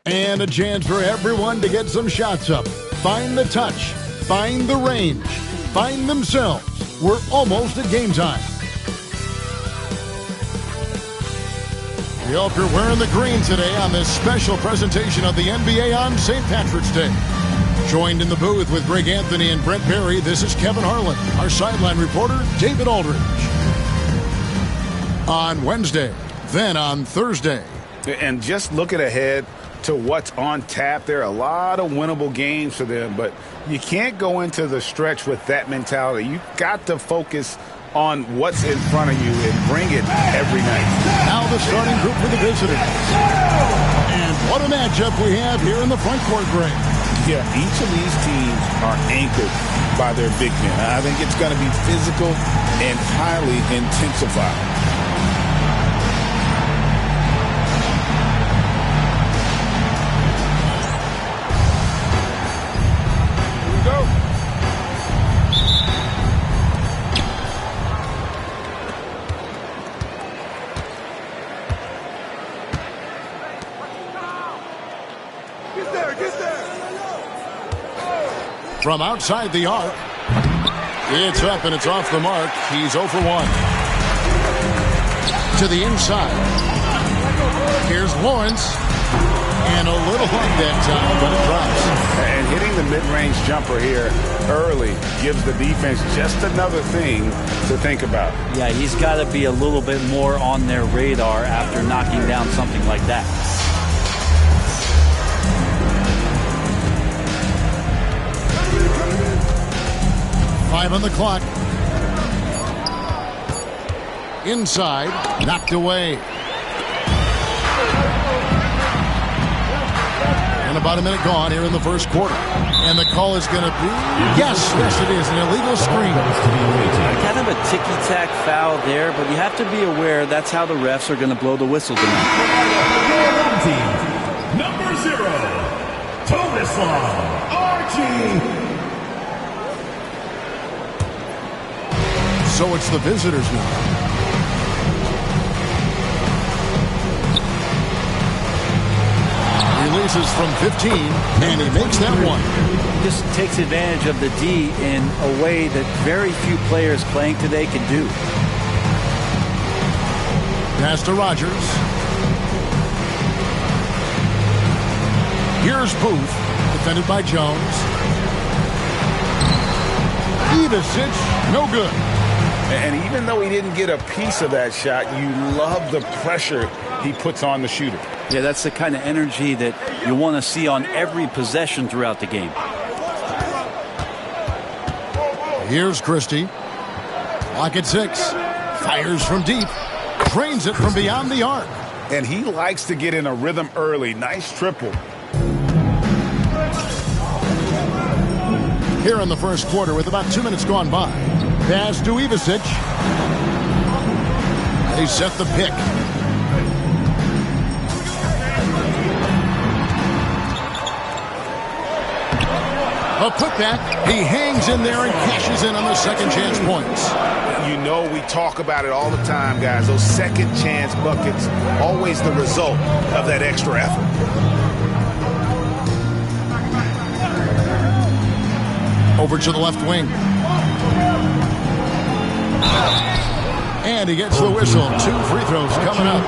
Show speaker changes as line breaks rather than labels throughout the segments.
And a chance for everyone to get some shots up. Find the touch. Find the range. Find themselves. We're almost at game time. We hope you're wearing the green today on this special presentation of the NBA on St. Patrick's Day. Joined in the booth with Greg Anthony and Brent Berry, this is Kevin Harlan. Our sideline reporter, David Aldridge. On Wednesday, then on Thursday.
And just looking ahead to what's on tap, there are a lot of winnable games for them, but you can't go into the stretch with that mentality. You've got to focus on what's in front of you and bring it every night.
Now the starting group for the visitors. And what a matchup we have here in the front court, Greg.
Yeah, each of these teams are anchored by their big men. I think it's going to be physical and highly intensified. From outside the arc, it's up and it's off the mark. He's 0 for 1. To the inside. Here's Lawrence. And a little luck that time, but it drops. And hitting the mid-range jumper here early gives the defense just another thing to think about.
Yeah, he's got to be a little bit more on their radar after knocking down something like that.
Five on the clock. Inside, knocked away. And about a minute gone here in the first quarter. And the call is going to be, yes, it is, an illegal screen.
Kind of a ticky-tack foul there, but you have to be aware that's how the refs are going to blow the whistle tonight.
Number 0, Tomislav Archie.
So it's the visitors now. Releases from 15, and he makes that one.
Just takes advantage of the D in a way that very few players playing today can do.
Pass to Rogers. Here's Booth, defended by Jones. Ivicic, no good.
And even though he didn't get a piece of that shot, you love the pressure he puts on the shooter.
Yeah, that's the kind of energy that you want to see on every possession throughout the game.
Here's Christie. Clock at 6. Fires from deep. Trains it from beyond the arc.
And he likes to get in a rhythm early. Nice triple.
Here in the first quarter with about 2 minutes gone by. Pass to Ivicic. They set the pick. A putback. He hangs in there and cashes in on the second chance points.
You know we talk about it all the time, guys. Those second chance buckets, always the result of that extra effort.
Over to the left wing. And he gets the whistle. 2 free throws coming up.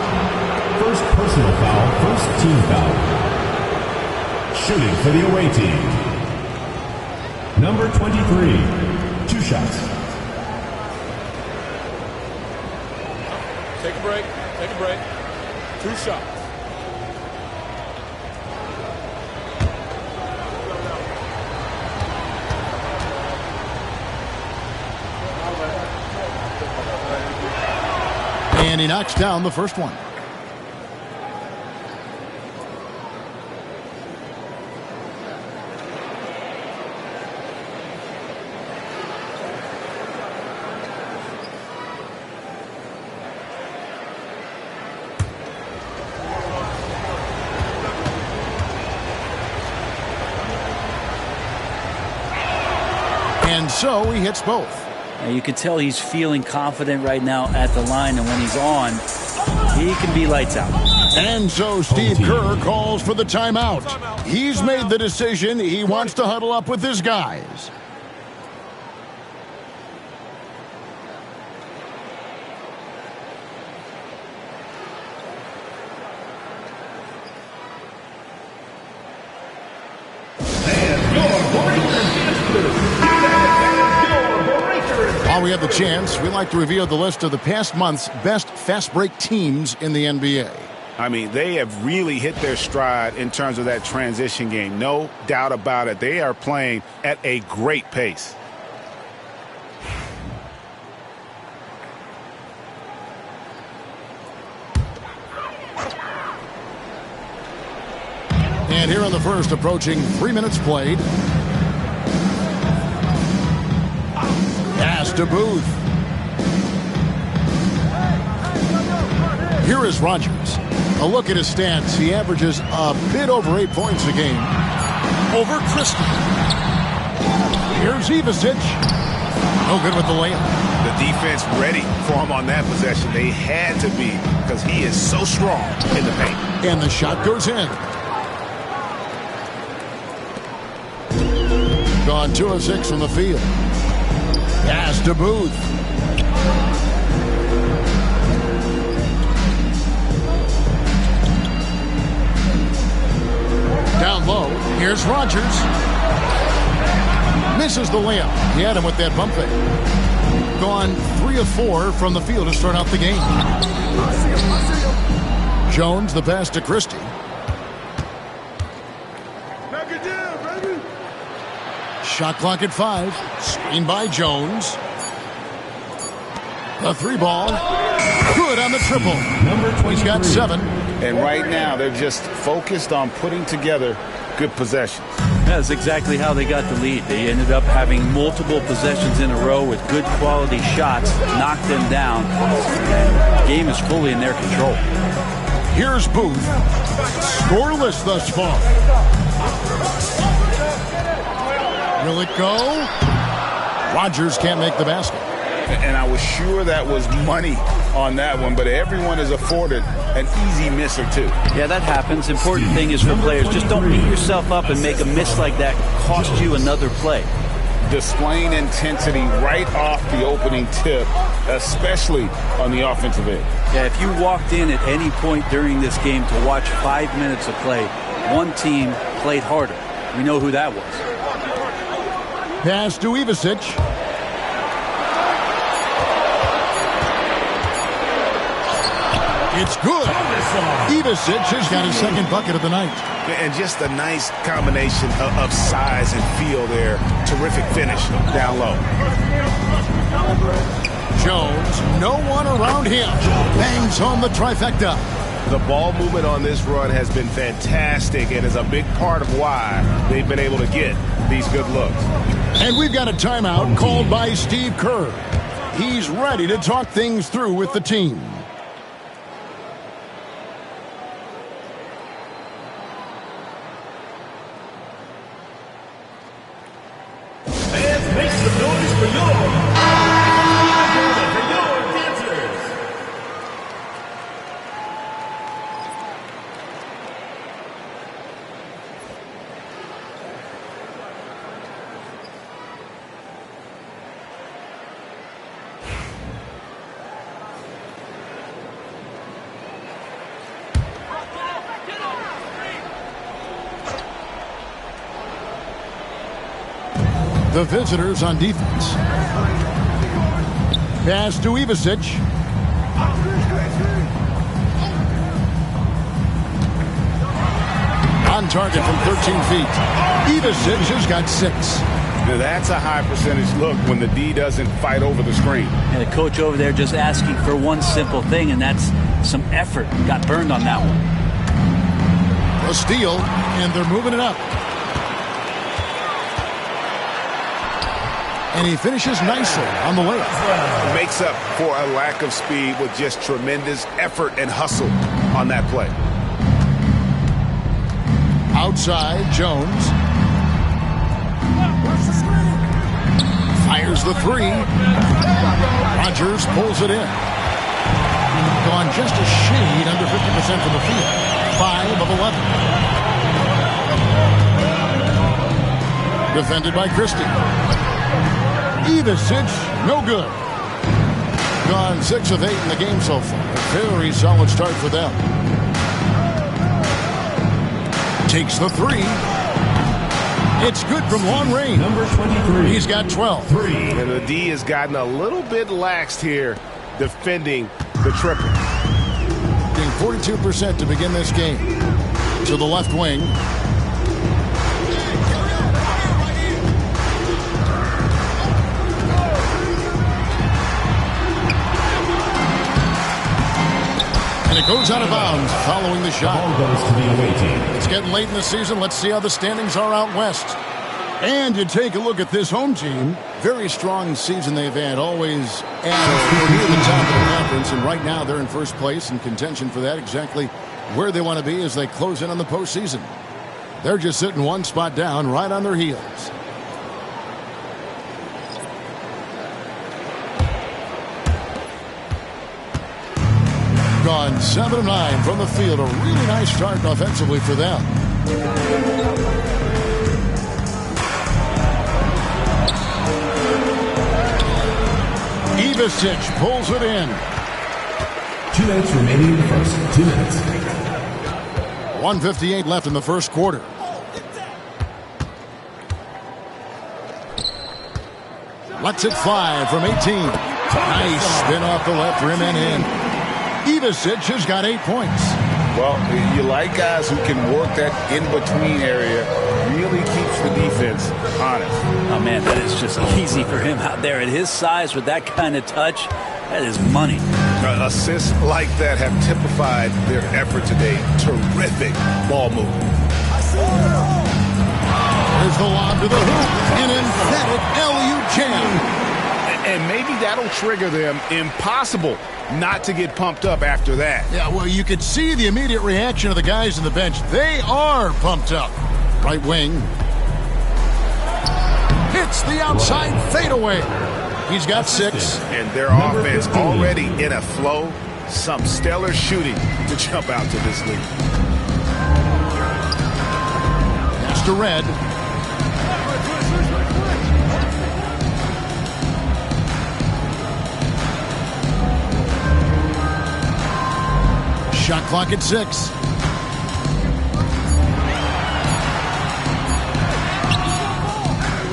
First personal foul, first team foul. Shooting for the away team. Number 23, 2 shots.
Take a break. 2 shots.
And he knocks down the first one. And so he hits both.
You can tell he's feeling confident right now at the line, and when he's on, he can be lights out.
And so Steve Kerr calls for the timeout. He's made the decision. He wants to huddle up with his guys. While we have the chance, we like to reveal the list of the past month's best fast break teams in the NBA.
I mean, they have really hit their stride in terms of that transition game. No doubt about it. They are playing at a great pace.
And here in the first, approaching 3 minutes played. Pass to Booth. Here is Rogers. A look at his stats. He averages a bit over 8 points a game. Over Christie. Here's Ivasic. No good with the layup.
The defense ready for him on that possession. They had to be because he is so strong in the paint.
And the shot goes in. Gone 2 of 6 from the field. Pass to Booth. Down low, here's Rogers. Misses the layup. He had him with that bump fake. Gone 3 of 4 from the field to start out the game. Jones, the pass to Christie. Shot clock at 5. Screen by Jones. The 3 ball. Good on the triple. He's got 7.
And right now, they're just focused on putting together good possessions.
That's exactly how they got the lead. They ended up having multiple possessions in a row with good quality shots, knocked them down. And the game is fully in their control.
Here's Booth. Scoreless thus far. Will it go? Rogers can't make the basket.
And I was sure that was money on that one, but everyone is afforded an easy miss or two.
Yeah, that happens. Important thing is for players, just don't beat yourself up and make a miss like that cost you another play.
Displaying intensity right off the opening tip, especially on the offensive end.
Yeah, if you walked in at any point during this game to watch 5 minutes of play, one team played harder. We know who that was.
Pass to Ivasic. It's good. Ivasic has got his second bucket of the night.
And just a nice combination of size and feel there. Terrific finish down low.
Jones, no one around him. Bangs home the trifecta.
The ball movement on this run has been fantastic and is a big part of why they've been able to get these good looks.
And we've got a timeout called by Steve Kerr. He's ready to talk things through with the team.
Make some noise for your dancers.
The visitors on defense. Pass to Ivasic. On target from 13 feet. Ivasic has got 6.
Now that's a high percentage look when the D doesn't fight over the screen.
And the coach over there just asking for one simple thing, and that's some effort. Got burned on that one.
A steal, and they're moving it up. And he finishes nicely on the layup.
Makes up for a lack of speed with just tremendous effort and hustle on that play.
Outside, Jones. Fires the 3. Rogers pulls it in. Gone just a shade under 50% from the field. 5 of 11. Defended by Christie. Ivisic, no good. Gone 6 of 8 in the game so far. A very solid start for them. Takes the 3. It's good from long range.
Number 23.
He's got 12.
And the D has gotten a little bit laxed here defending the triple.
Getting 42% to begin this game. To the left wing. And it goes out of bounds following the shot.
Ball goes to the away team.
It's getting late in the season. Let's see how the standings are out west. And you take a look at this home team. Very strong season they've had. Always at near the top of the conference. And right now they're in first place in contention for that. Exactly where they want to be as they close in on the postseason. They're just sitting one spot down right on their heels. Gone 7 of 9 from the field. A really nice start offensively for them. Ivisic pulls it in.
2 minutes remaining in the first. 2 minutes.
1:58 left in the first quarter. Lets it fly from 18. Nice spin off the left rim and in. Ivisic has got 8 points.
Well, you like guys who can work that in-between area. Really keeps the defense honest.
Oh, man, that is just easy for him out there. At his size with that kind of touch, that is money.
Assists like that have typified their effort today. Terrific ball movement.
There's the lob to the hoop. An emphatic LU jam.
And maybe that'll trigger them. Impossible not to get pumped up after that.
Yeah, well, you could see the immediate reaction of the guys on the bench. They are pumped up. Right wing. Hits the outside fadeaway. He's got 6.
And their offense already in a flow. Some stellar shooting to jump out to this lead.
Pass to Red. Shot clock at 6.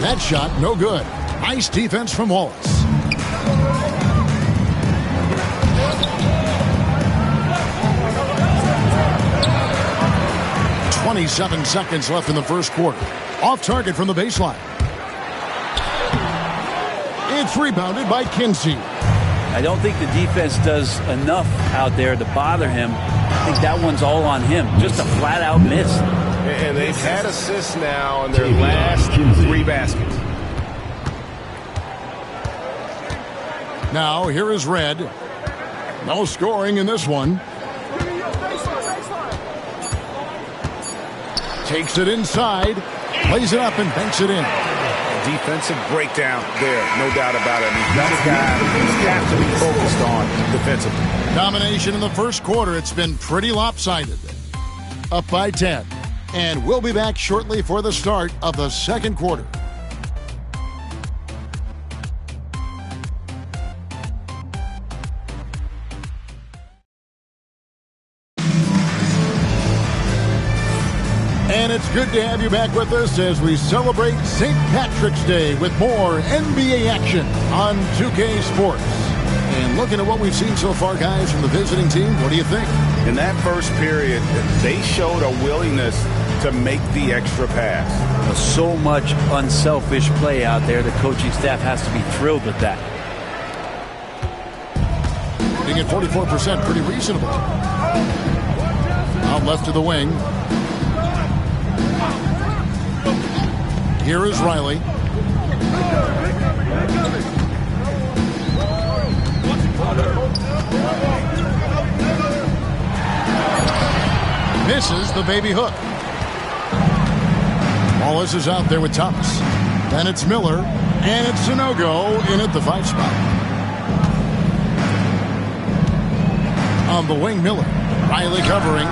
That shot, no good. Nice defense from Wallace. 27 seconds left in the first quarter. Off target from the baseline. It's rebounded by Kinsey.
I don't think the defense does enough out there to bother him. I think that one's all on him. Just a flat-out miss.
And they've had assists now on their last 3 baskets.
Now, here is Red. No scoring in this one. Takes it inside. Plays it up and banks it in.
Defensive breakdown there, no doubt about it. I mean, he's a guy you have to be focused on defensively.
Domination in the first quarter. It's been pretty lopsided. Up by 10. And we'll be back shortly for the start of the second quarter. And it's good to have you back with us as we celebrate St. Patrick's Day with more NBA action on 2K Sports. And looking at what we've seen so far, guys, from the visiting team, what do you think?
In that first period, they showed a willingness to make the extra pass.
So much unselfish play out there. The coaching staff has to be thrilled with that.
Being at 44%, pretty reasonable. Out left to the wing. Here is Riley. Misses the baby hook. Wallace is out there with Thomas. Then it's Miller. And it's a no-go in at the 5 spot. On the wing, Miller. Riley covering.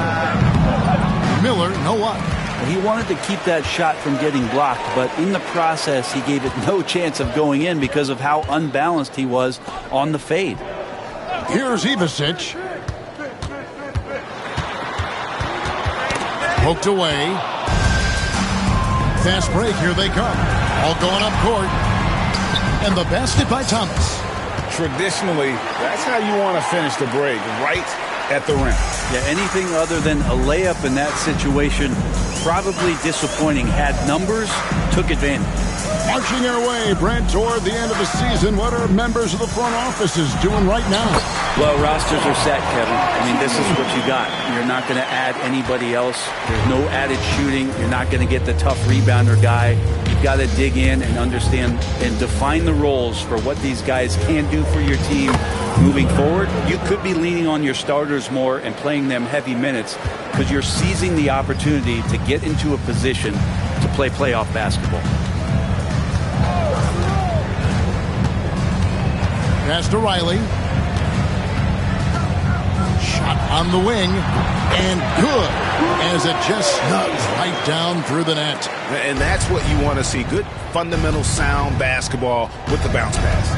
Miller, no luck.
He wanted to keep that shot from getting blocked, but in the process, he gave it no chance of going in because of how unbalanced he was on the fade.
Here's Ivasic. Poked away. Fast break, here they come. All going up court. And the basket by Thomas.
Traditionally, that's how you want to finish the break, right at the rim.
Yeah, anything other than a layup in that situation, probably disappointing. Had numbers, took advantage.
Marching our way, Brent, toward the end of the season. What are members of the front offices doing right now?
Well, rosters are set, Kevin. I mean, this is what you got. You're not going to add anybody else. There's no added shooting. You're not going to get the tough rebounder guy. You've got to dig in and understand and define the roles for what these guys can do for your team moving forward. You could be leaning on your starters more and playing them heavy minutes because you're seizing the opportunity to get into a position to play playoff basketball.
Pass to Riley. Shot on the wing. And good. As it just snugs right down through the net.
And that's what you want to see. Good, fundamental, sound basketball with the bounce pass.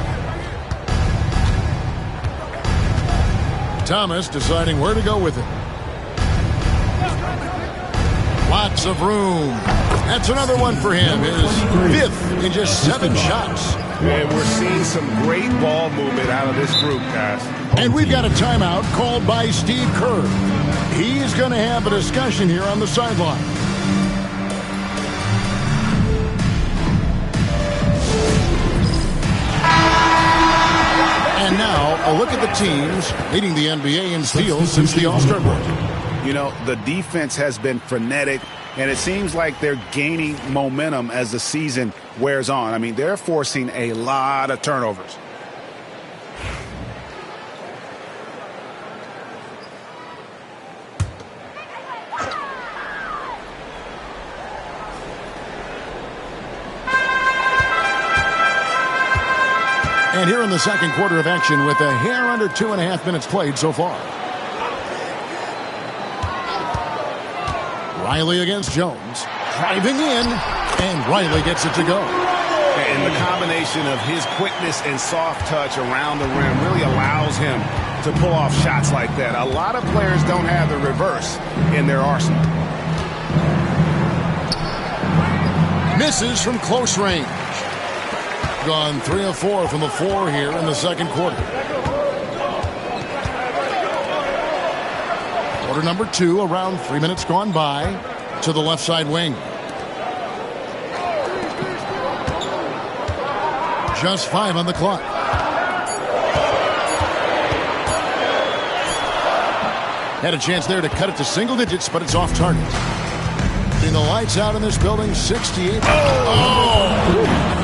Thomas deciding where to go with it. Lots of room. That's another one for him. His fifth in just 7 shots.
And we're seeing some great ball movement out of this group, guys.
And we've got a timeout called by Steve Kerr. He's going to have a discussion here on the sideline. And now, a look at the teams leading the NBA in steals since the All-Star break.
You know, the defense has been frenetic, and it seems like they're gaining momentum as the season wears on. I mean, they're forcing a lot of turnovers.
And here in the second quarter of action with a hair under 2.5 minutes played so far. Riley against Jones. Driving in, and Riley gets it to go.
And the combination of his quickness and soft touch around the rim really allows him to pull off shots like that. A lot of players don't have the reverse in their arsenal.
Misses from close range. Gone 3 of 4 from the floor here in the second quarter. Quarter number 2, around 3 minutes gone by, to the left side wing. Just 5 on the clock. Had a chance there to cut it to single digits, but it's off target. Seeing the lights out in this building, 68. Oh!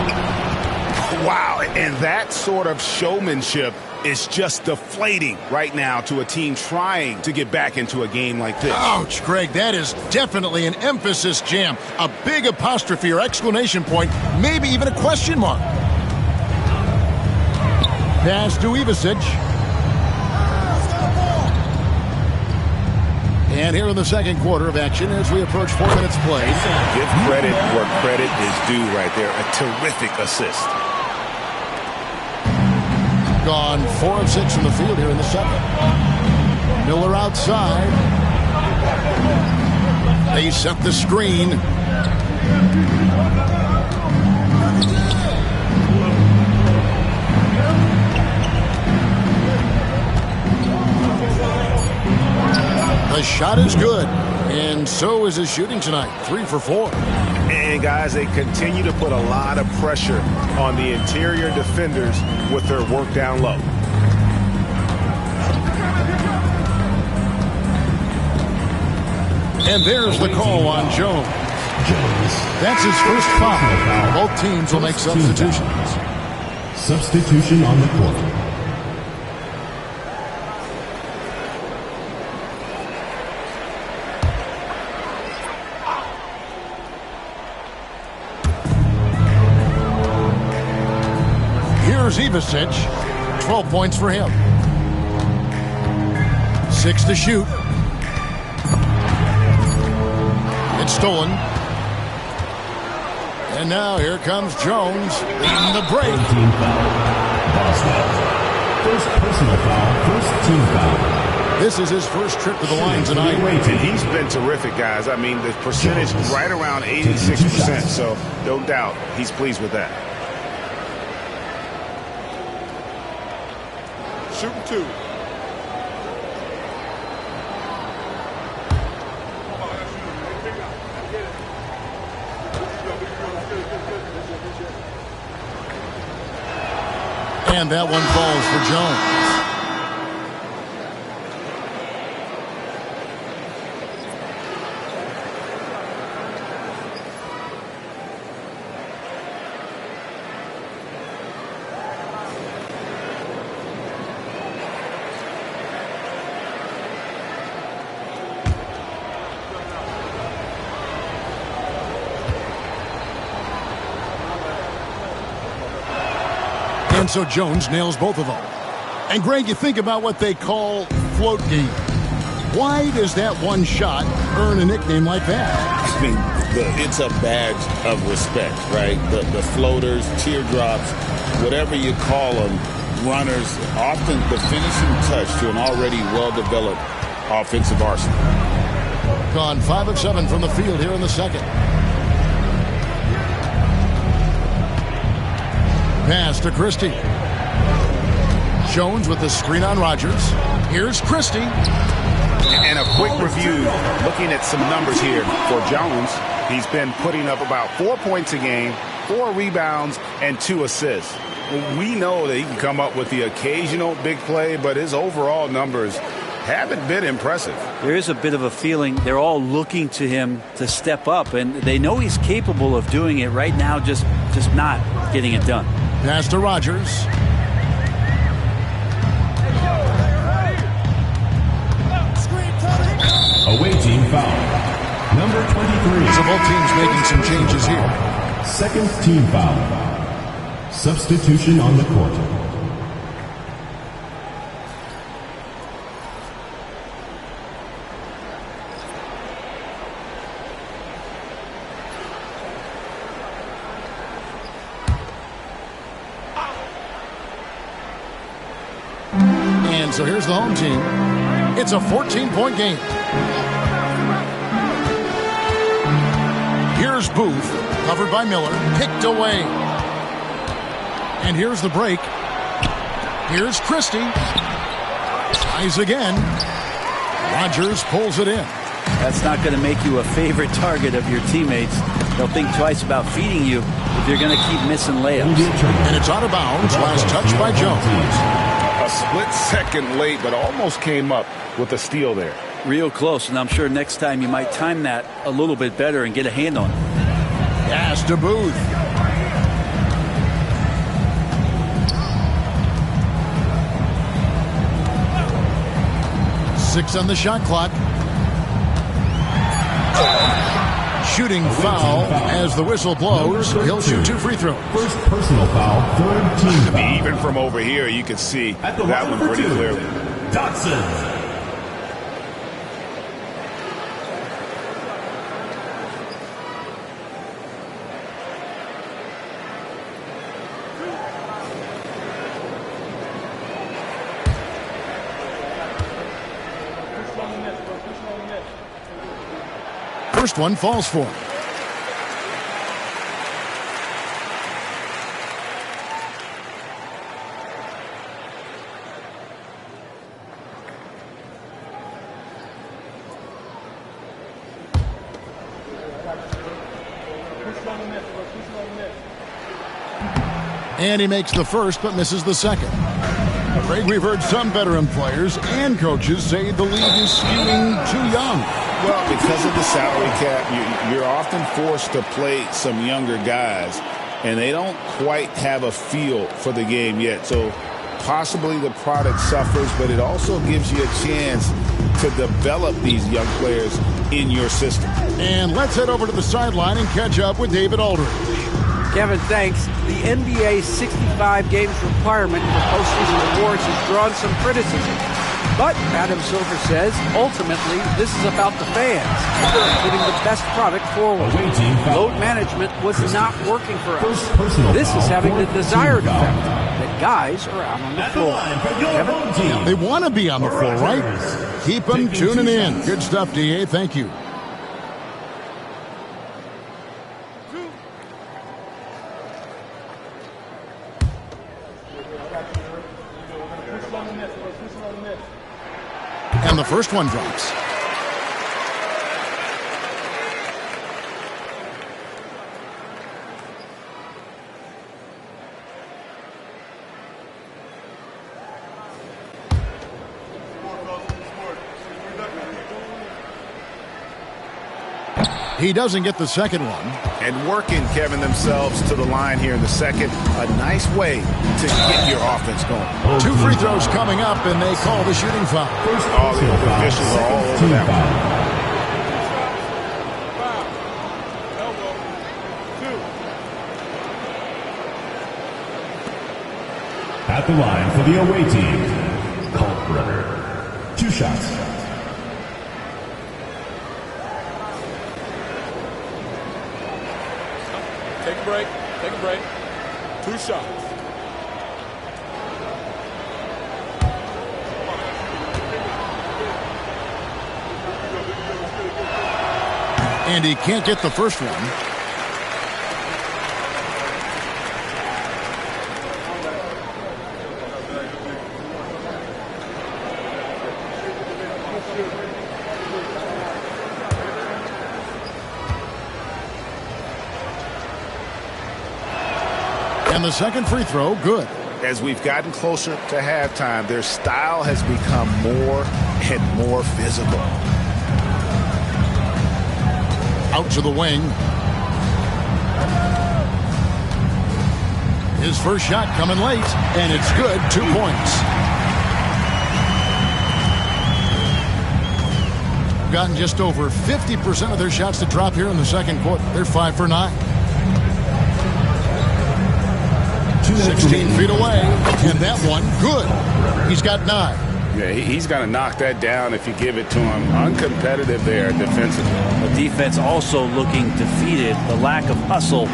Wow, and that sort of showmanship is just deflating right now to a team trying to get back into a game like this.
Ouch, Greg, that is definitely an emphasis jam. A big apostrophe or exclamation point, maybe even a question mark. Pass to Ivasic. And here in the second quarter of action as we approach 4 minutes played.
Give credit where credit is due right there. A terrific assist.
Gone 4 of 6 from the field here in the second. Miller outside. They set the screen. The shot is good, and so is his shooting tonight. 3 for 4.
And guys, they continue to put a lot of pressure on the interior defenders with their work down low.
And there's the call on Jones. That's his first foul. Both teams will make substitutions.
Substitution on the court.
Here's Ivasic. 12 points for him. 6 to shoot. It's stolen. And now here comes Jones leading the break.
Team foul. Boswell. First personal foul. First team foul.
This is his first trip to the line tonight.
And he's been terrific, guys. I mean, the percentage right around 86%, so no doubt he's pleased with that.
Shooting 2.
And that one falls for Jones. And so Jones nails both of them. And Greg, you think about what they call float game. Why does that one shot earn a nickname like that?
I mean, it's a badge of respect, right? The floaters, teardrops, whatever you call them, runners, often the finishing touch to an already well-developed offensive arsenal.
Gone 5 of 7 from the field here in the second. Pass to Christie. Jones with the screen on Rogers. Here's Christie.
And a quick review, looking at some numbers here for Jones. He's been putting up about 4 points a game, 4 rebounds, and 2 assists. We know that he can come up with the occasional big play, but his overall numbers haven't been impressive.
There is a bit of a feeling they're all looking to him to step up, and they know he's capable of doing it right now, just not getting it done.
Pass to Rogers.
Away team foul. Number 23.
So both teams making some changes here.
Second team foul. Substitution on the court.
And so here's the home team. It's a 14-point game. Here's Booth, covered by Miller, picked away. And here's the break. Here's Christie. Tries again. Rogers pulls it in.
That's not going to make you a favorite target of your teammates. They'll think twice about feeding you if you're going to keep missing layups.
And it's out of bounds. Last touch by Jones.
A split second late, but almost came up with a steal there.
Real close, and I'm sure next time you might time that a little bit better and get a hand on it.
Pass to Booth. Six on the shot clock. Shooting foul as the whistle blows. He'll shoot 2 free throws.
First personal foul, third team foul.
Even from over here, you can see
At the
that
line
one
for
pretty
2,
clearly.
Dotson.
First one falls for him. And he makes the first but misses the second. Craig, we've heard some veteran players and coaches say the league is skewing too young.
Well, because of the salary cap, you're often forced to play some younger guys, and they don't quite have a feel for the game yet. So possibly the product suffers, but it also gives you a chance to develop these young players in your system.
And let's head over to the sideline and catch up with David Aldridge.
Kevin, thanks. The NBA's 65 games requirement for postseason awards has drawn some criticism. But Adam Silver says, ultimately, this is about the fans putting the best product forward. Load management was not working for us. This is having the desired effect that guys are out on the floor. Kevin?
They want to be on the floor, right? Keep them tuning in. Good stuff, DA. Thank you. And the first one drops. He doesn't get the second one.
And working, Kevin, themselves to the line here in the second. A nice way to get your offense going.
2 free throws coming up, and they call the shooting foul.
All the officials are all over that one.
At the line for the away team, CollegeBB. 2 shots.
Take a break. Take a break. 2 shots.
And he can't get the first one. And the second free throw, good.
As we've gotten closer to halftime, their style has become more and more physical.
Out to the wing. His first shot coming late, and it's good. 2 points. Gotten just over 50% of their shots to drop here in the second quarter. They're 5 for 9. 16 feet away, and that one, good. He's got 9.
Yeah, he's going to knock that down if you give it to him. Uncompetitive there defensively.
The defense also looking defeated. The lack of hustle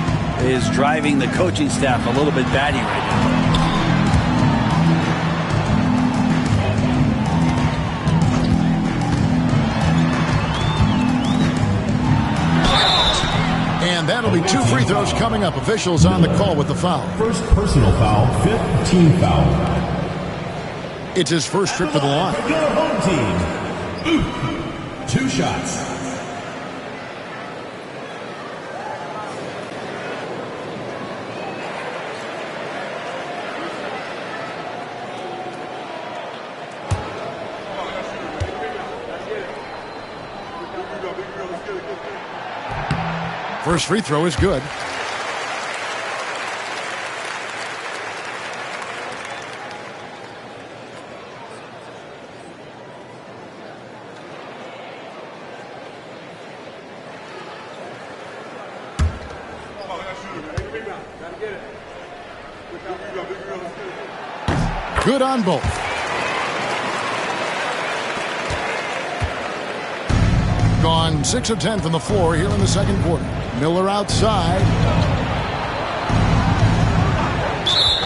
is driving the coaching staff a little bit batty right now.
And that'll be 2 free throws coming up. Officials on the call with the foul.
First personal foul, 5th team foul.
It's his first trip to the line.
Your home team. 2 shots.
First free throw is good. Good on both. Gone 6 of 10 from the floor here in the second quarter. Miller outside.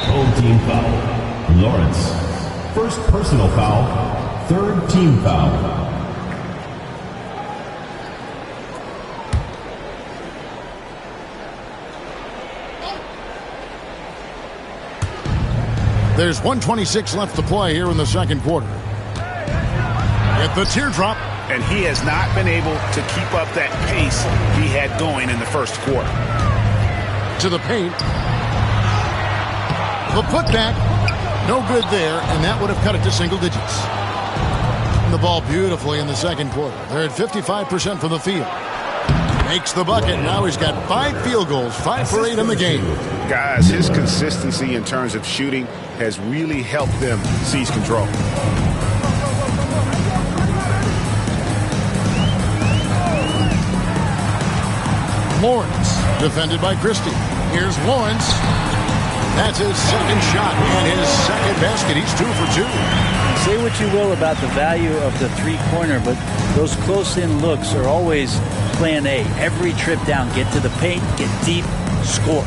Home team foul. Lawrence. First personal foul. 3rd team foul.
There's 1:26 left to play here in the second quarter. At the teardrop.
And he has not been able to keep up that pace he had going in the first quarter.
To the paint. The putback. No good there, and that would have cut it to single digits. The ball beautifully in the second quarter. They're at 55% from the field. Makes the bucket. Now he's got 5 field goals, 5 for 8 in the game.
Guys, his consistency in terms of shooting has really helped them seize control. Lawrence, defended by Christie. Here's Lawrence.
That's his second shot and his second basket. He's 2 for 2.
Say what you will about the value of the three-pointer, but those close-in looks are always plan A. Every trip down, get to the paint, get deep, score.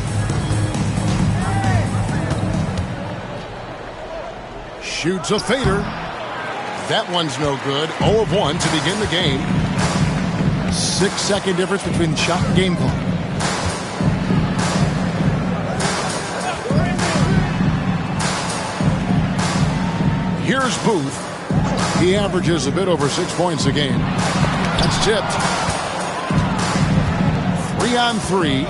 Shoots a fader. That one's no good. 0 of 1 to begin the game. 6-second difference between shot and game clock. Here's Booth. He averages a bit over 6 points a game. That's tipped. 3-on-3.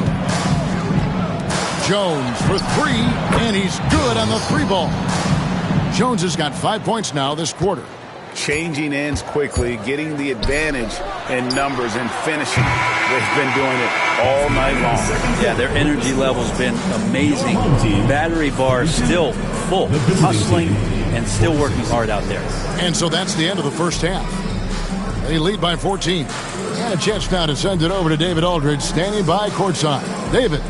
Jones for 3, and he's good on the 3-ball. Jones has got 5 points now this quarter.
Changing ends quickly, getting the advantage in numbers and finishing. They've been doing it all night long.
Yeah, their energy level's been amazing. Battery bar still full, hustling, and still working hard out there.
And so that's the end of the first half. They lead by 14. And a chance now to send it over to David Aldridge, standing by courtside. David.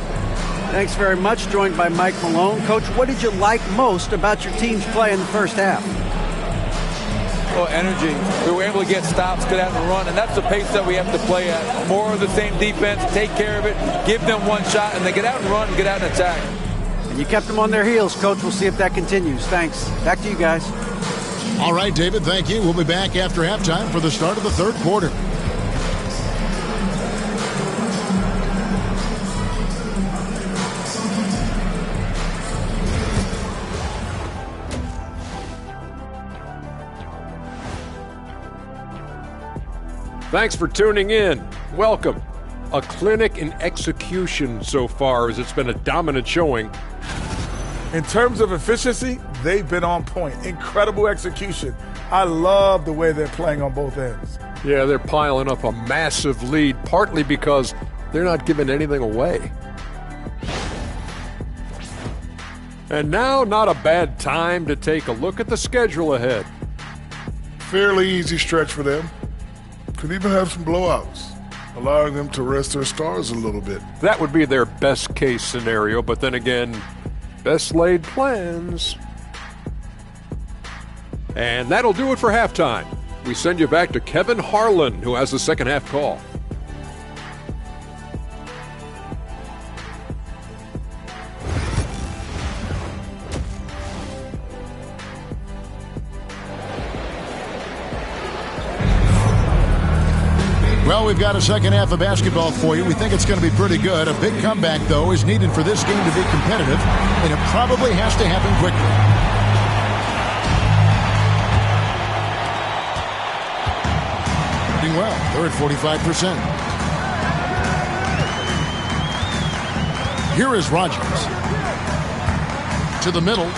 Thanks very much. Joined by Mike Malone. Coach, what did you like most about your team's play in the first half?
Well, energy. We were able to get stops, get out and run, and that's the pace that we have to play at. More of the same defense, take care of it, give them one shot, and then get out and run and get out and attack.
And you kept them on their heels, Coach. We'll see if that continues. Thanks. Back to you guys.
All right, David, thank you. We'll be back after halftime for the start of the third quarter.
Thanks for tuning in. Welcome. A clinic in execution so far, as it's been a dominant showing.
In terms of efficiency, they've been on point. Incredible execution. I love the way they're playing on both ends.
Yeah, they're piling up a massive lead, partly because they're not giving anything away. And now, not a bad time to take a look at the schedule ahead.
Fairly easy stretch for them. Could even have some blowouts, allowing them to rest their stars a little bit.
That would be their best case scenario, but then again, best laid plans. And that'll do it for halftime. We send you back to Kevin Harlan, who has the second half call.
Well, we've got a second half of basketball for you. We think it's going to be pretty good. A big comeback, though, is needed for this game to be competitive, and it probably has to happen quickly. Doing well. They're at 45%. Here is Rogers. To the middle.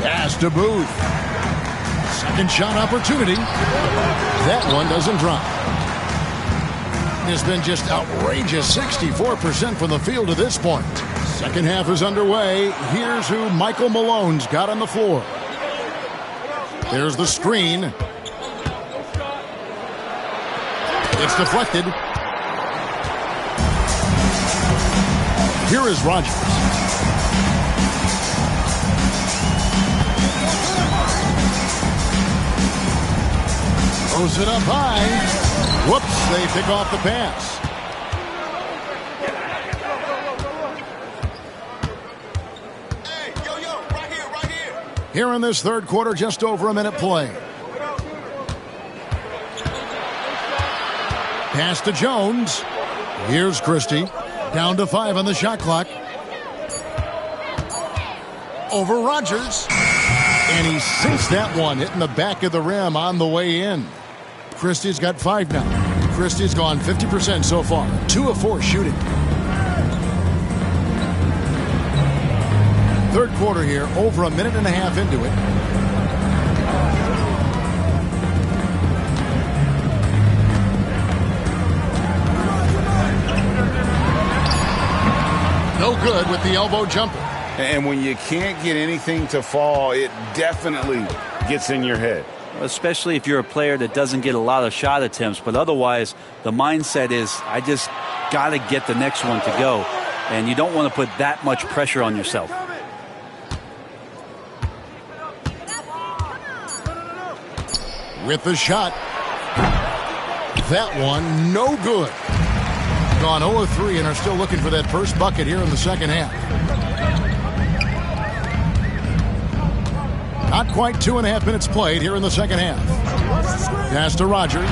Pass to Booth. Second shot opportunity. That one doesn't drop. It's been just outrageous. 64% from the field to this point. Second half is underway. Here's who Michael Malone's got on the floor. There's the screen. It's deflected. Here is Rogers. Throws it up high. Whoops, they pick off the pass.
Hey, yo, right here.
Here in this third quarter, just over a minute play. Pass to Jones. Here's Christie. Down to 5 on the shot clock. Over Rogers. And he sinks that one, hitting the back of the rim on the way in. Christie's got 5 now. Christie's gone 50% so far. 2 of 4 shooting. Third quarter here, over a minute and a half into it. No good with the elbow jumper.
And when you can't get anything to fall, it definitely gets in your head.
especially if you're a player that doesn't get a lot of shot attempts. But otherwise, the mindset is, I just got to get the next one to go. And you don't want to put that much pressure on yourself.
With the shot. That one, no good. Gone 0 of 3 and are still looking for that first bucket here in the second half. Not quite 2.5 minutes played here in the second half. Pass to Rogers.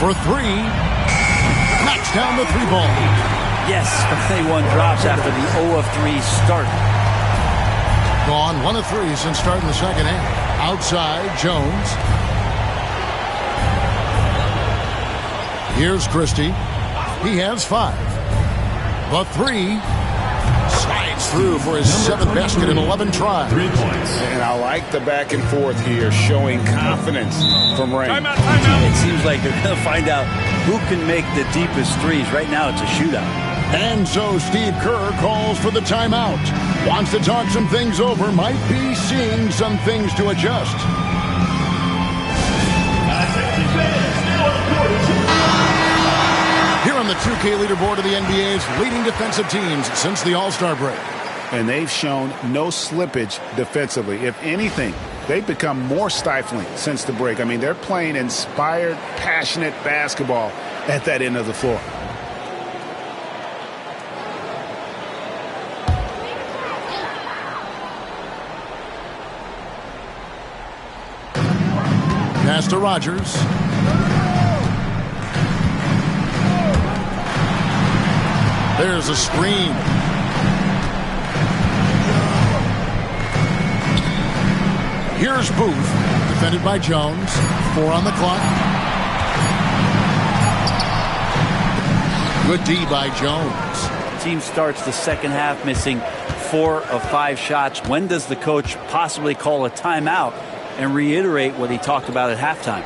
For 3. Knocks down the 3-ball.
Yes, finally one drops after the 0 of 3 start.
Gone 1 of 3 since starting the second half. Outside, Jones. Here's Christie. He has 5. The 3 slides through for his 7th basket in 11 tries.
3 points.
And I like the back and forth here, showing confidence from Ray.
Timeout, timeout. It seems like they're going to find out who can make the deepest threes. Right now, it's a shootout.
And so Steve Kerr calls for the timeout. Wants to talk some things over. Might be seeing some things to adjust. Here on the 2K leaderboard of the NBA's leading defensive teams since the All-Star break.
And they've shown no slippage defensively. If anything, they've become more stifling since the break. I mean, they're playing inspired, passionate basketball at that end of the floor.
Pass to Rogers. There's a screen. Here's Booth, defended by Jones. 4 on the clock. Good D by Jones.
Team starts the second half missing 4 of 5 shots. When does the coach possibly call a timeout and reiterate what he talked about at halftime?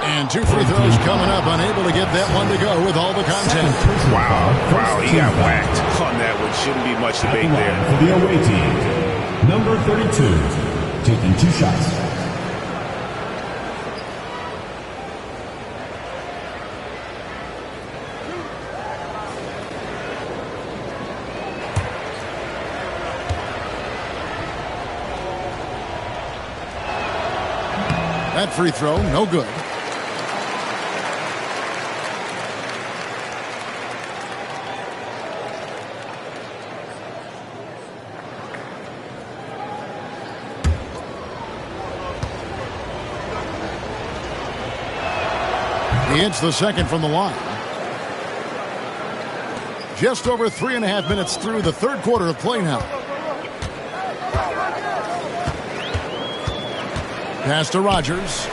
And 2 free throws coming up, unable to get that one to go with all the contact.
Wow, he got whacked on that one. Shouldn't be much debate there.
For the away team, number 32, taking 2 shots.
That free throw, no good. He hits the second from the line. Just over 3.5 minutes through the third quarter of play now. Pass to Rogers.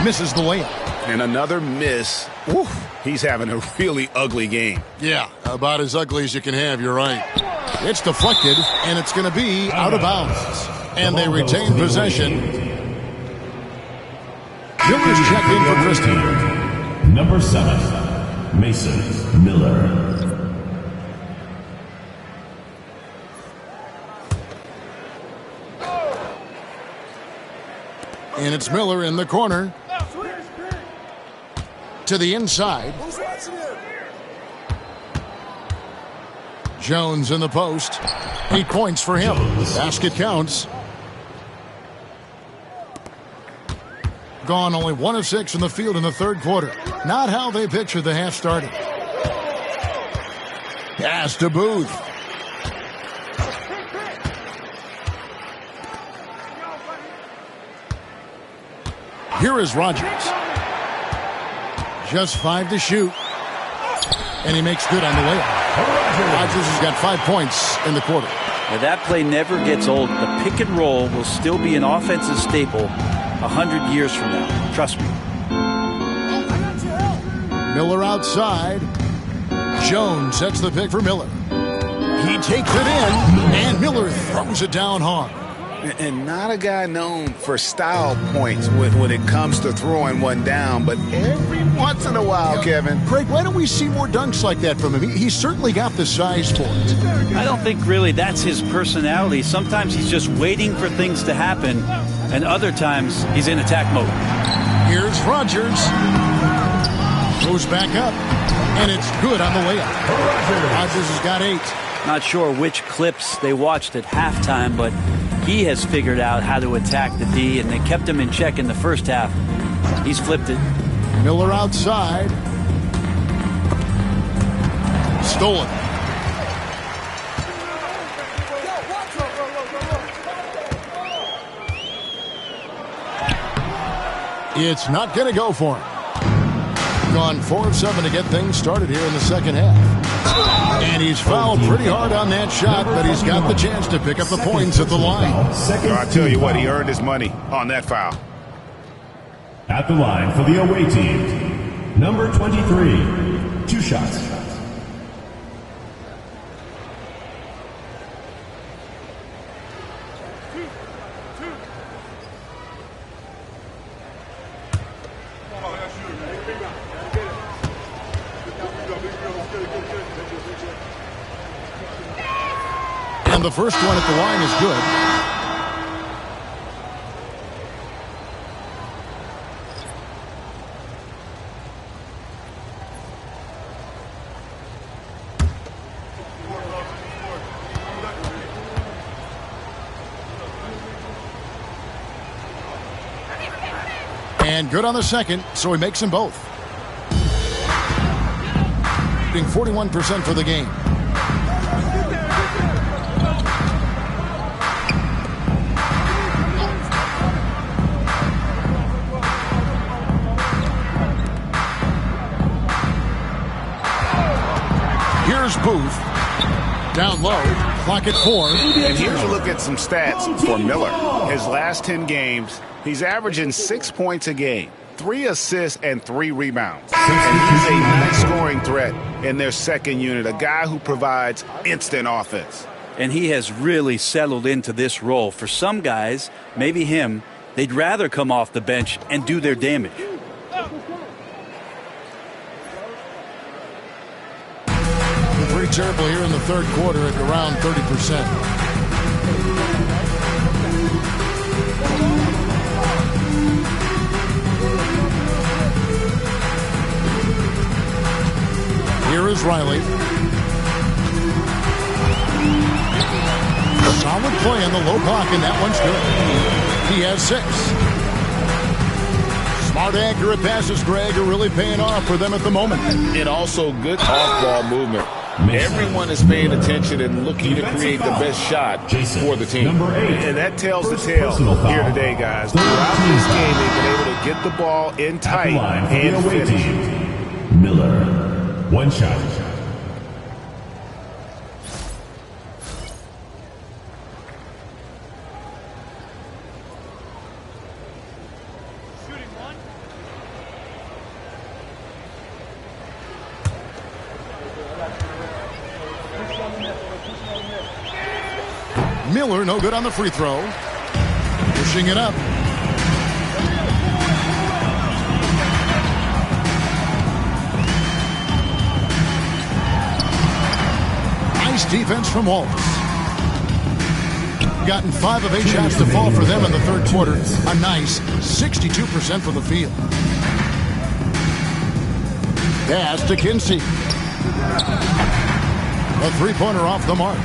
Misses the layup.
And another miss. Woo, he's having a really ugly game.
Yeah, about as ugly as you can have, you're right. It's deflected, and it's going to be out of bounds. And they retain possession. Miller's checked in for Christie.
Number 7, Mason Miller.
And it's Miller in the corner. To the inside. Jones in the post. 8 points for him. Basket counts. Gone only 1 of 6 in the field in the third quarter. Not how they pictured the half started. Pass to Booth. Here is Rogers. Just 5 to shoot. And he makes good on the layup. Rogers has got 5 points in the quarter.
Now that play never gets old. The pick and roll will still be an offensive staple 100 years from now. Trust me.
Miller outside. Jones sets the pick for Miller. He takes it in, and Miller throws it down hard.
And not a guy known for style points when it comes to throwing one down, but every once in a while, Kevin.
Greg, why don't we see more dunks like that from him? He's certainly got the size for it.
I don't think really that's his personality. Sometimes he's just waiting for things to happen, and other times he's in attack mode.
Here's Rogers. Goes back up, and it's good on the way up. Rogers has got 8.
Not sure which clips they watched at halftime, but he has figured out how to attack the D, and they kept him in check in the first half. He's flipped it.
Miller outside. Stolen. It's not going to go for him. Gone 4 of 7 to get things started here in the second half. And he's fouled pretty hard on that shot, but he's got the chance to pick up the points at the line.
I tell you what, he earned his money on that foul.
At the line for the away team, number 23, 2 shots.
And the first one at the line is good. And good on the second, so he makes them both. 41% for the game. Here's Booth. Down low. Clock at 4.
And here's a look at some stats for Miller. His last 10 games, he's averaging 6 points a game, 3 assists, and 3 rebounds. And he's a nice scoring threat in their second unit, a guy who provides instant offense.
And he has really settled into this role. For some guys, maybe him, they'd rather come off the bench and do their damage.
Pretty terrible here in the third quarter at around 30%. Here is Riley. Solid play in the low block, and that one's good. He has 6. Smart, accurate passes, Greg, are really paying off for them at the moment.
And also good off-ball movement. Everyone is paying attention and looking to create the best shot for the team.
And that tells the tale here today, guys. Throughout this game, they've been able to get the ball in tight and finish.
Miller, 1 shot.
Miller, no good on the free throw. Pushing it up. Nice defense from Wallace. Gotten 5 of 8 shots to fall for them in the third quarter. A nice 62% from the field. Pass to Kinsey. A three-pointer off the mark.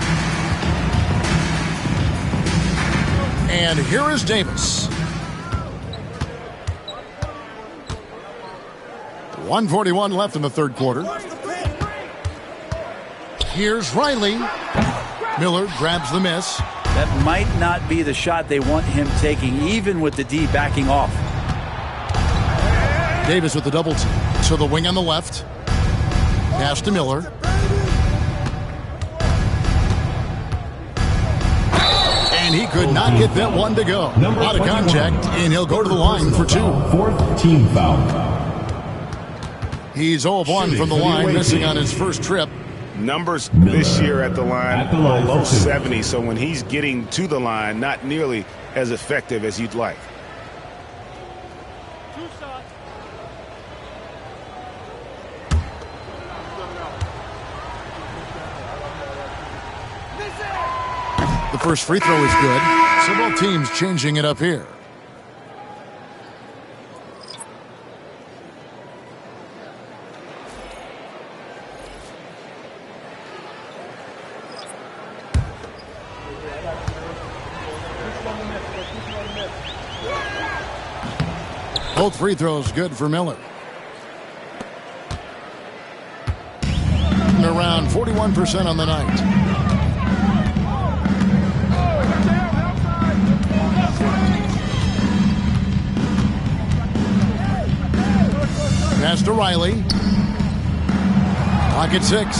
And here is Davis. 1:41 left in the third quarter. Here's Riley. Miller grabs the miss.
That might not be the shot they want him taking, even with the D backing off.
Davis with the double team. To the wing on the left. Pass to Miller. And he could not get that one to go. Out of contact, and he'll go to the line for 2.
4th team foul.
He's 0 of 1 from the line, missing on his first trip.
Numbers this year at the line below
70.
70, so when he's getting to the line, not nearly as effective as you'd like.
The first free throw is good, so both teams changing it up here. Both free throws good for Miller. And around 41% on the night. Pass to Riley. Pocket 6.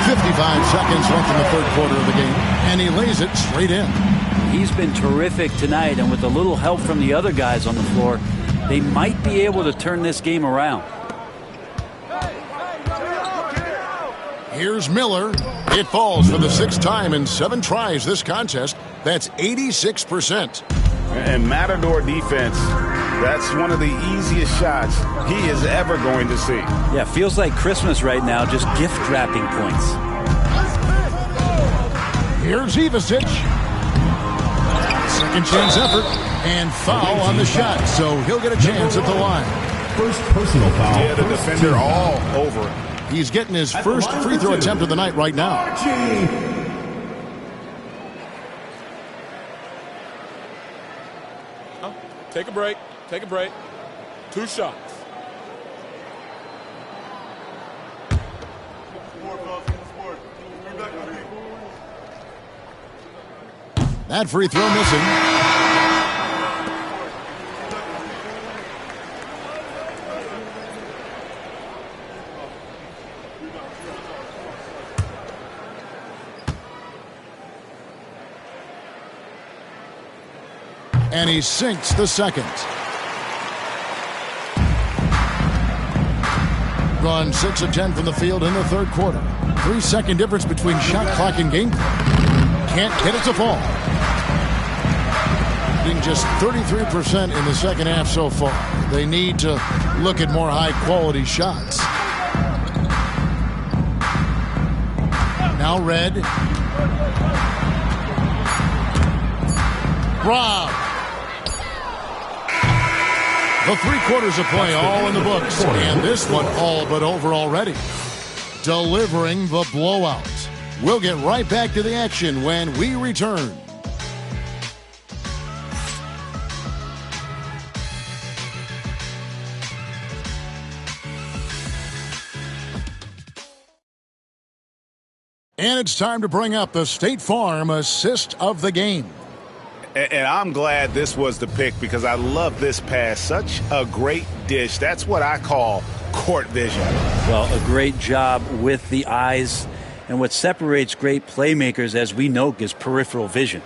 55 seconds left in the third quarter of the game, and he lays it straight in.
He's been terrific tonight, and with a little help from the other guys on the floor, they might be able to turn this game around.
Here's Miller. It falls for the 6th time in 7 tries this contest. That's 86%.
And Matador defense, that's one of the easiest shots he is ever going to see.
Yeah, feels like Christmas right now, just gift wrapping points.
Here's Ivasic. Second chance effort and foul on the shot, so he'll get a chance at the line.
First personal foul.
Yeah, the defender all over him.
He's getting his first free throw attempt of the night right now.
Take a break. Take a break. 2 shots.
That free throw missing. And he sinks the second. Gone 6 of 10 from the field in the third quarter. 3-second difference between shot clock and game clock. Can't get it to fall. Being just 33% in the second half so far. They need to look at more high-quality shots. Now Red. Rob. The 3 quarters of play all in the books, and this one all but over already. Delivering the blowout. We'll get right back to the action when we return. And it's time to bring up the State Farm assist of the game.
And I'm glad this was the pick because I love this pass. Such a great dish. That's what I call court vision.
Well, a great job with the eyes. And what separates great playmakers, as we know, is peripheral vision.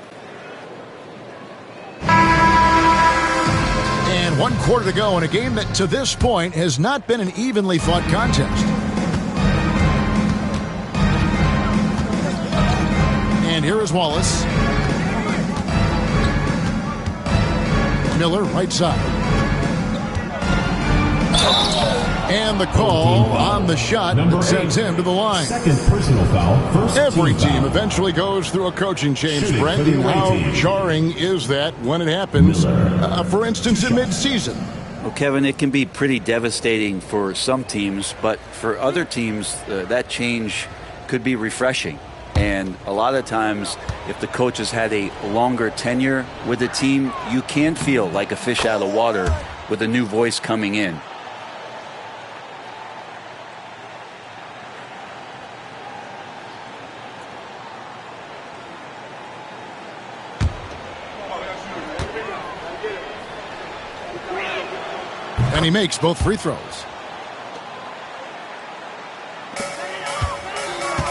And 1 quarter to go in a game that to this point has not been an evenly fought contest. And here is Wallace. Miller, right side. And the call on the shot that sends him to the line.
Second personal foul. First
Every
team
team
foul.
eventually goes through a coaching change,
Shooting
Brent.
for the
And
away
how
team.
jarring is that when it happens, for instance, in midseason?
Well, Kevin, it can be pretty devastating for some teams, but for other teams, that change could be refreshing. And a lot of times, if the coach has had a longer tenure with the team, you can feel like a fish out of water with a new voice coming in.
And he makes both free throws.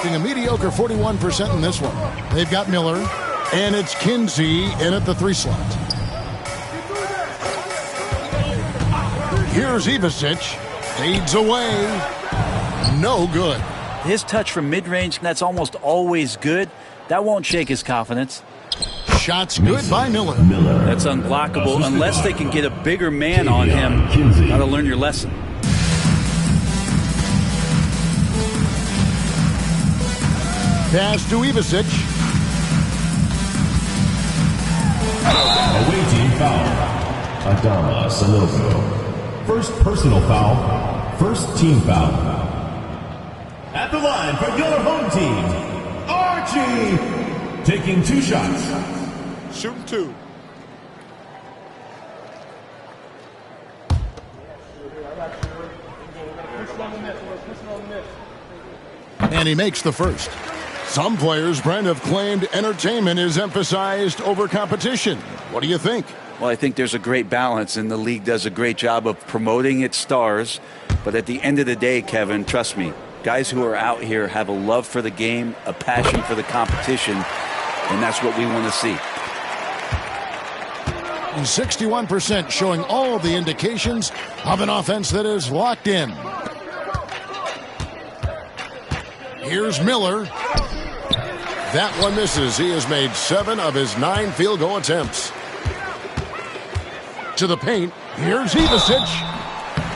A mediocre 41% in this one. They've got Miller, and it's Kinsey in at the 3 slot. Here's Ivasic. Fades away. No good.
His touch from mid-range, that's almost always good. That won't shake his confidence.
Shots good by Miller.
That's unblockable unless they can get a bigger man on him. Got to learn your lesson.
Pass to Ivasic.
Away team foul. Adama Sanogo. First personal foul. First team foul. At the line for your home team, Archie. Taking 2 shots.
Shooting 2.
And he makes the first. Some players, Brent, have claimed entertainment is emphasized over competition. What do you think?
Well, I think there's a great balance, and the league does a great job of promoting its stars. But at the end of the day, Kevin, trust me, guys who are out here have a love for the game, a passion for the competition, and that's what we want to see.
61% showing all the indications of an offense that is locked in. Here's Miller. That one misses. He has made 7 of his 9 field goal attempts. To the paint. Here's Ivasic.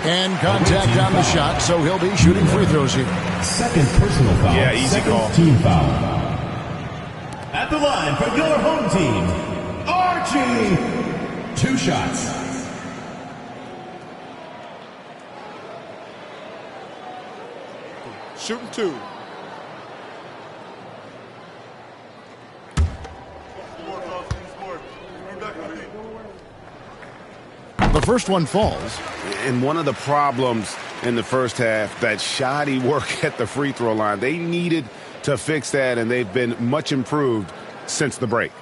And contact on the shot, so he'll be shooting free throws here.
Second personal foul.
Yeah, easy call.
Team foul. At the line for your home team, Archie. 2 shots.
Shooting 2.
The first one falls.
And one of the problems in the first half, that shoddy work at the free throw line. They needed to fix that, and they've been much improved since the break.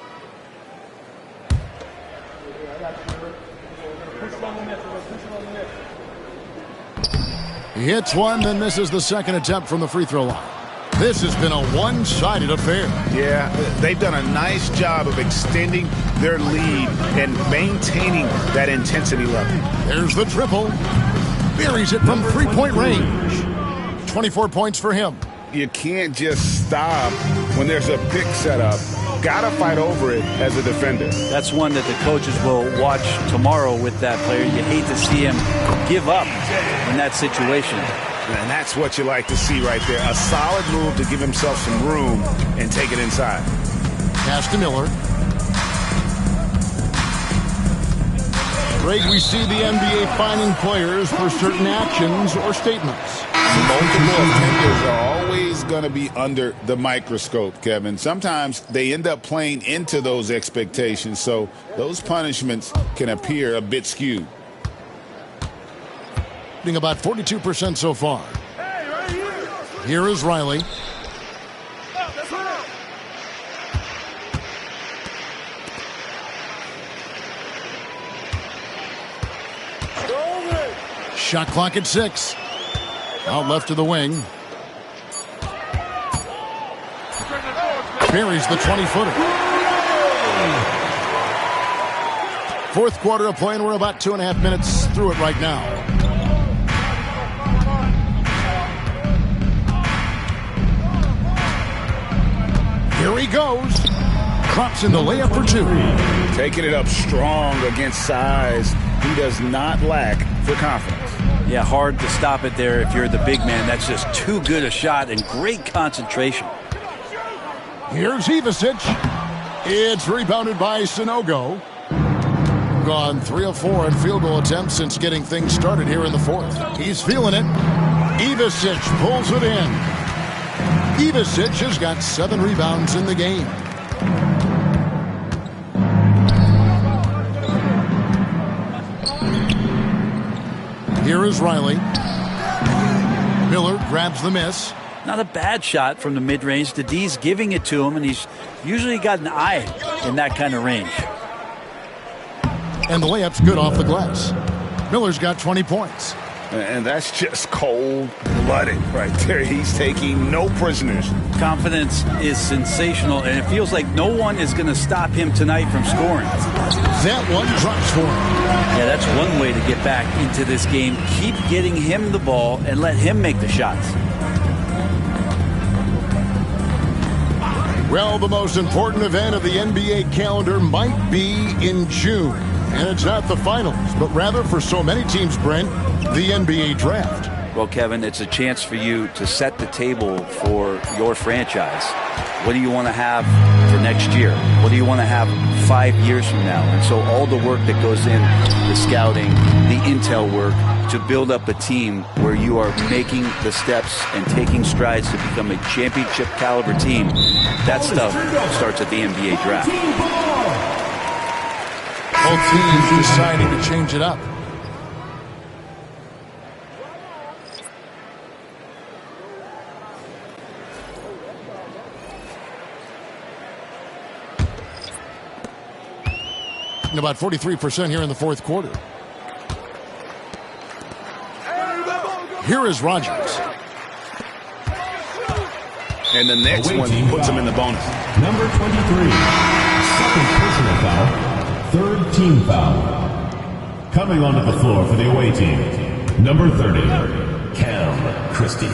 He hits one, then misses the second attempt from the free throw line. This has been a one-sided affair.
Yeah, they've done a nice job of extending their lead and maintaining that intensity level.
There's the triple. Buries it from three-point range. 24 points for him.
You can't just stop when there's a pick set up. Got to fight over it as a defender.
That's one that the coaches will watch tomorrow with that player. You hate to see him give up in that situation.
And that's what you like to see right there. A solid move to give himself some room and take it inside.
Pass to Miller. Greg, we see the NBA fining players for certain actions or statements.
Multiple offenders are always going to be under the microscope, Kevin. Sometimes they end up playing into those expectations, so those punishments can appear a bit skewed.
About 42% so far. Here is Riley. Shot clock at 6. Out left to the wing. Buries the 20-footer. Fourth quarter of play, and we're about 2.5 minutes through it right now. Here he goes. Drops in the layup for 2.
Taking it up strong against size. He does not lack for confidence.
Yeah, hard to stop it there if you're the big man. That's just too good a shot and great concentration.
Here's Ivasic. It's rebounded by Sanogo. Gone 3 of 4 in field goal attempts since getting things started here in the fourth. He's feeling it. Ivasic pulls it in. Ivasic has got 7 rebounds in the game. Here is Riley. Miller grabs the miss.
Not a bad shot from the mid-range. The D's giving it to him, and he's usually got an eye in that kind of range.
And the layup's good off the glass. Miller's got 20 points.
And that's just cold-blooded right there. He's taking no prisoners.
Confidence is sensational, and it feels like no one is going to stop him tonight from scoring.
That one drops for him.
Yeah, that's one way to get back into this game. Keep getting him the ball and let him make the shots.
Well, the most important event of the NBA calendar might be in June. And it's not the finals, but rather for so many teams, Brent, the NBA draft.
Well, Kevin, it's a chance for you to set the table for your franchise. What do you want to have for next year? What do you want to have 5 years from now? And so all the work that goes in, the scouting, the intel work, to build up a team where you are making the steps and taking strides to become a championship caliber team, that stuff starts at the NBA draft.
Both teams deciding to change it up. And about 43% here in the fourth quarter. Here is Rodgers.
And the next one puts him in the bonus.
Number 23, second personal foul. Third team foul. Coming onto the floor for the away team, number 30, Cam Christie.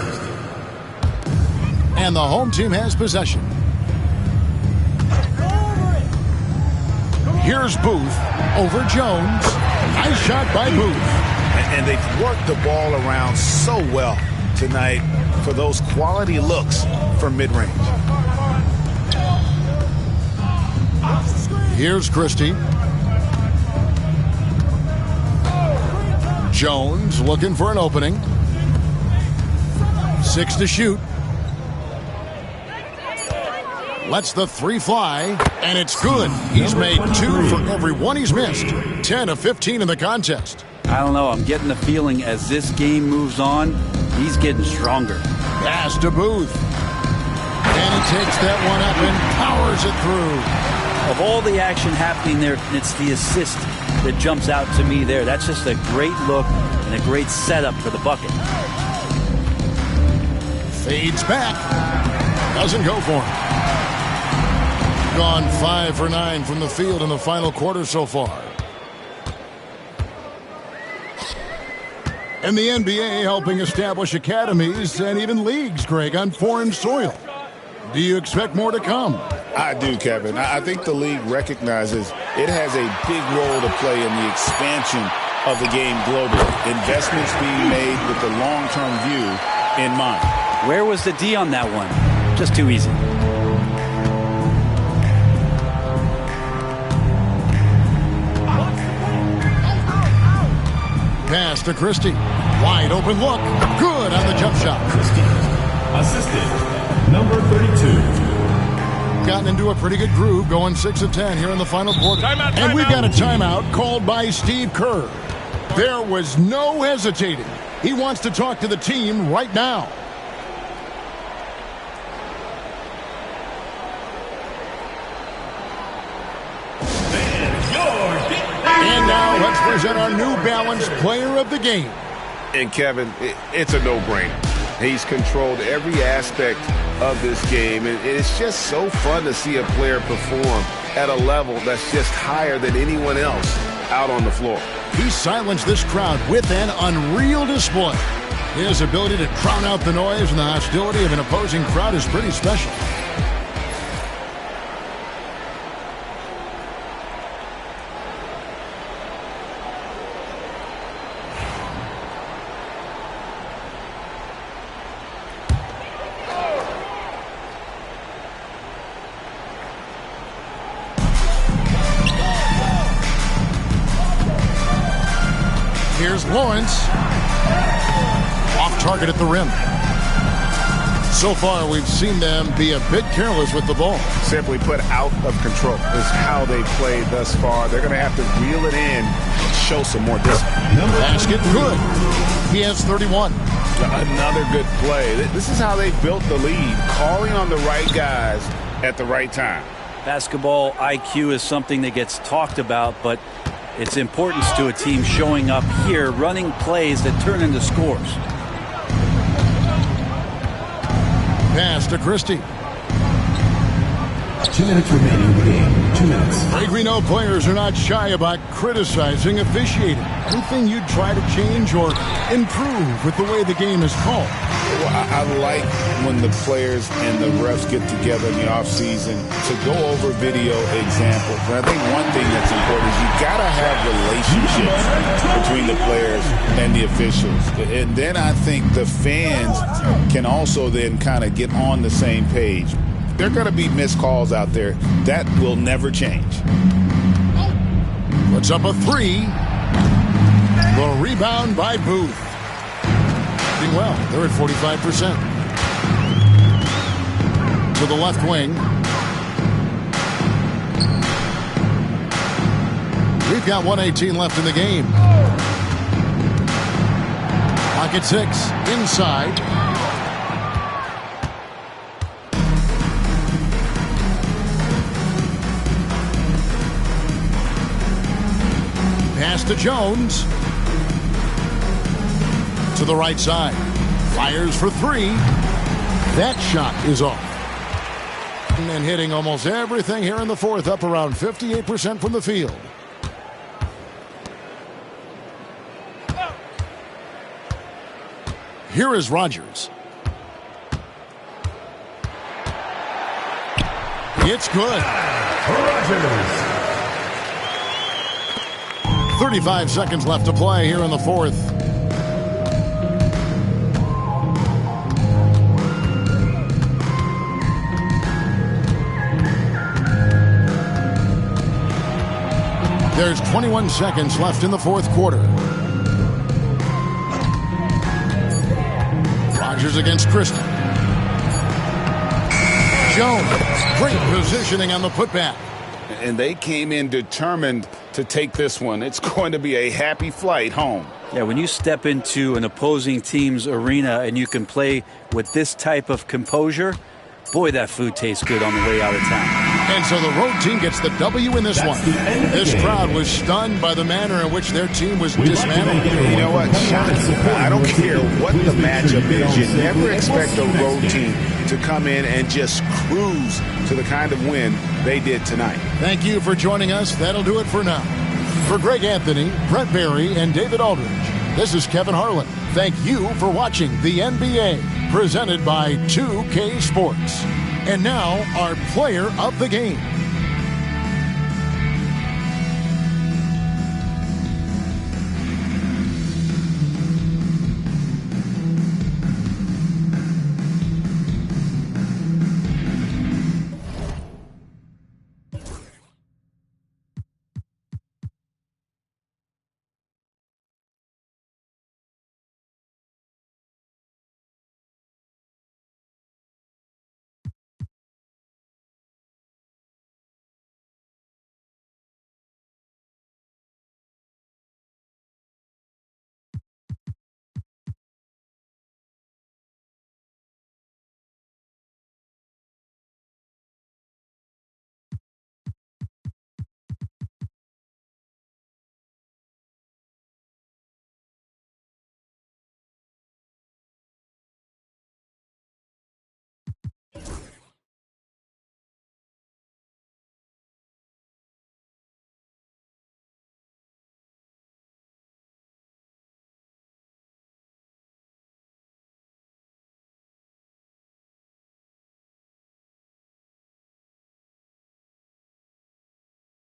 And the home team has possession. Here's Booth over Jones. Nice shot by Booth.
And they've worked the ball around so well tonight for those quality looks from mid-range.
Here's Christie. Jones looking for an opening. 6 to shoot. Lets the 3 fly, and it's good. He's made 2 for every one he's missed. 10 of 15 in the contest.
I don't know. I'm getting the feeling as this game moves on, he's getting stronger.
Pass to Booth. And he takes that one up and powers it through.
Of all the action happening there, it's the assist that jumps out to me there. That's just a great look and a great setup for the bucket.
Fades back. Doesn't go for him. Gone 5 for 9 from the field in the final quarter so far. And the NBA helping establish academies and even leagues, Greg, on foreign soil. Do you expect more to come?
I do, Kevin. I think the league recognizes it has a big role to play in the expansion of the game globally. Investments being made with the long-term view in mind.
Where was the D on that one? Just too easy.
Pass to Christie. Wide open look. Good on the jump shot.
Christie. Assisted. Number 32.
Gotten into a pretty good groove, going 6 of 10 here in the final quarter. And we've got a timeout called by Steve Kerr. There was no hesitating. He wants to talk to the team right now. And now let's present our New Balance Player of the Game.
And Kevin, it's a no-brainer. He's controlled every aspect of this game, and it's just so fun to see a player perform at a level that's just higher than anyone else out on the floor.
He silenced this crowd with an unreal display. His ability to drown out the noise and the hostility of an opposing crowd is pretty special. Here's Lawrence. Off target at the rim. So far, we've seen them be a bit careless with the ball.
Simply put, out of control is how they played thus far. They're going to have to reel it in and show some more discipline.
Basket good. He has 31.
Another good play. This is how they built the lead, calling on the right guys at the right time.
Basketball IQ is something that gets talked about, but It's importance to a team showing up here, running plays that turn into scores.
Pass to Christie.
2 minutes remaining in the game. 2 minutes.
Greg, we know players are not shy about criticizing officiating. Anything you'd try to change or improve with the way the game is called?
Well, I like when the players and the refs get together in the offseason to go over video examples. And I think one thing that's important is you got to have relationships between the players and the officials. And then I think the fans can also then kind of get on the same page. There are going to be missed calls out there. That will never change.
Puts up a 3. The rebound by Booth. Doing well. They're at 45%. To the left wing. We've got 1:18 left in the game. Pocket 6. Inside. Pass to Jones. To the right side. Fires for 3. That shot is off. And hitting almost everything here in the fourth, up around 58% from the field. Here is Rogers. It's good.
Rogers.
35 seconds left to play here in the fourth. There's 21 seconds left in the fourth quarter. Rogers against Christie. Jones, great positioning on the putback.
And they came in determined to take this one. It's going to be a happy flight home.
Yeah, when you step into an opposing team's arena and you can play with this type of composure, boy, that food tastes good on the way out of town.
And so the road team gets the W in this one. This crowd was stunned by the manner in which their team was dismantled.
You know what? I don't care what the matchup is. You never expect a road team to come in and just cruise to the kind of win they did tonight.
Thank you for joining us. That'll do it for now. For Greg Anthony, Brett Barry, and David Aldridge, this is Kevin Harlan. Thank you for watching the NBA, presented by 2K Sports. And now, our player of the game.